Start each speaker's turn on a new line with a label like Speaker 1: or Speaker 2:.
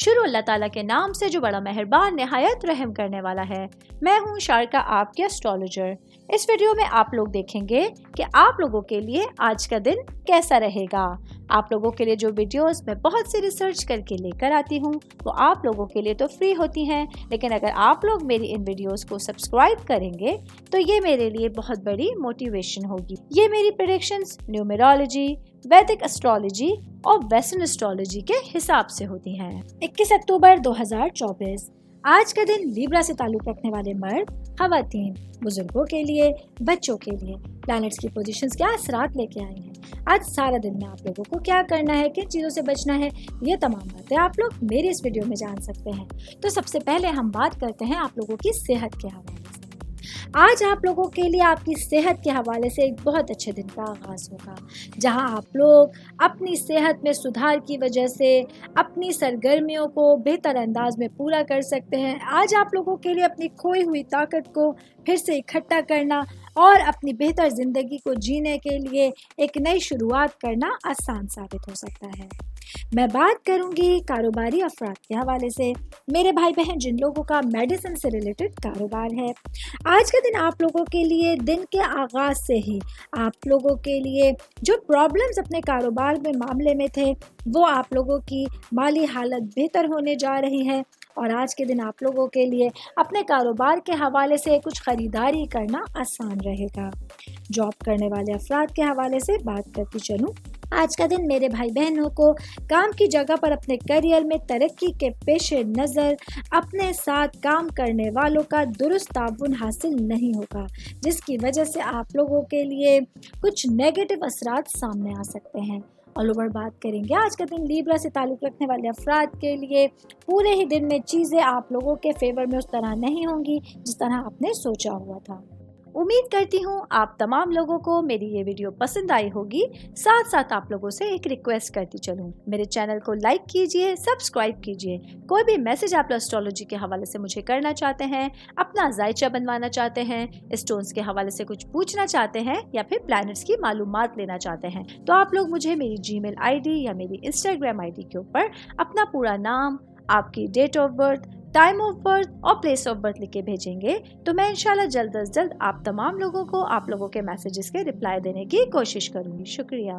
Speaker 1: شروع اللہ تعالیٰ کے نام سے جو بڑا مہربان نہایت رحم کرنے والا ہے۔ میں ہوں شارکا، آپ کے اسٹرالوجر۔ اس ویڈیو میں آپ لوگ دیکھیں گے کہ آپ لوگوں کے لیے آج کا دن کیسا رہے گا۔ آپ لوگوں کے لیے جو ویڈیوز میں بہت سی ریسرچ کر کے لے کر آتی ہوں وہ آپ لوگوں کے لیے تو فری ہوتی ہیں، لیکن اگر آپ لوگ میری ان ویڈیوز کو سبسکرائب کریں گے تو یہ میرے لیے بہت بڑی موٹیویشن ہوگی۔ یہ میری پریڈکشنز نیومرولوجی، ویدک اسٹرالوجی اور ویسٹرن اسٹرالوجی کے حساب سے ہوتی ہیں۔ 21 اکتوبر 2024 آج کا دن لیبرا سے تعلق رکھنے والے مرد، خواتین، بزرگوں کے لیے، بچوں کے لیے پلانٹس کی پوزیشنز کیا اثرات لے کے آئی ہیں۔ آج سارا دن میں آپ لوگوں کو کیا کرنا ہے، کن چیزوں سے بچنا ہے، یہ تمام باتیں آپ لوگ میری اس ویڈیو میں جان سکتے ہیں۔ تو سب سے پہلے ہم بات کرتے ہیں آپ لوگوں کی صحت کے حوالے سے۔ آج آپ لوگوں کے لیے آپ کی صحت کے حوالے سے ایک بہت اچھے دن کا آغاز ہوگا، جہاں آپ لوگ اپنی صحت میں سدھار کی وجہ سے اپنی سرگرمیوں کو بہتر انداز میں پورا کر سکتے ہیں۔ آج آپ لوگوں کے لیے اپنی کھوئی ہوئی طاقت کو پھر سے اکٹھا کرنا اور اپنی بہتر زندگی کو جینے کے لیے ایک نئی شروعات کرنا آسان ثابت ہو سکتا ہے۔ میں بات کروں گی کاروباری افراد کے حوالے سے، میرے بھائی بہن جن لوگوں کا میڈیسن سے ریلیٹڈ کاروبار ہے۔ آج کا دن آپ لوگوں کے لیے دن کے آغاز سے ہی آپ لوگوں کے لیے جو پرابلمز اپنے کاروبار میں معاملے میں تھے وہ آپ لوگوں کی مالی حالت بہتر ہونے جا رہی ہے، اور آج کے دن آپ لوگوں کے لیے اپنے کاروبار کے حوالے سے کچھ خریداری کرنا آسان رہے گا۔ جاب کرنے والے افراد کے حوالے سے بات کرتی چلوں، آج کا دن میرے بھائی بہنوں کو کام کی جگہ پر اپنے کیریئر میں ترقی کے پیش نظر اپنے ساتھ کام کرنے والوں کا درست تعاون حاصل نہیں ہوگا، جس کی وجہ سے آپ لوگوں کے لیے کچھ نیگیٹو اثرات سامنے آ سکتے ہیں۔ آل اوور بات کریں گے آج کا دن لیبرا سے تعلق رکھنے والے افراد کے لیے، پورے ہی دن میں چیزیں آپ لوگوں کے فیور میں اس طرح نہیں ہوں گی جس طرح آپ نے سوچا ہوا تھا۔ امید کرتی ہوں آپ تمام لوگوں کو میری یہ ویڈیو پسند آئی ہوگی۔ ساتھ ساتھ آپ لوگوں سے ایک ریکویسٹ کرتی چلوں، میرے چینل کو لائک کیجئے، سبسکرائب کیجئے۔ کوئی بھی میسج آپ اسٹرالوجی کے حوالے سے مجھے کرنا چاہتے ہیں، اپنا ذائچہ بنوانا چاہتے ہیں، اسٹونز کے حوالے سے کچھ پوچھنا چاہتے ہیں یا پھر پلانٹس کی معلومات لینا چاہتے ہیں، تو آپ لوگ مجھے میری جی میل آئی ڈی یا میری انسٹاگرام آئی ڈی کے اوپر اپنا پورا نام، آپ کی date of birth, time of birth اور پلیس آف برتھ لکھ کے بھیجیں گے تو میں انشاءاللہ جلد از جلد آپ تمام لوگوں کو آپ لوگوں کے میسیجز کے رپلائی دینے کی کوشش کروں گی۔ شکریہ۔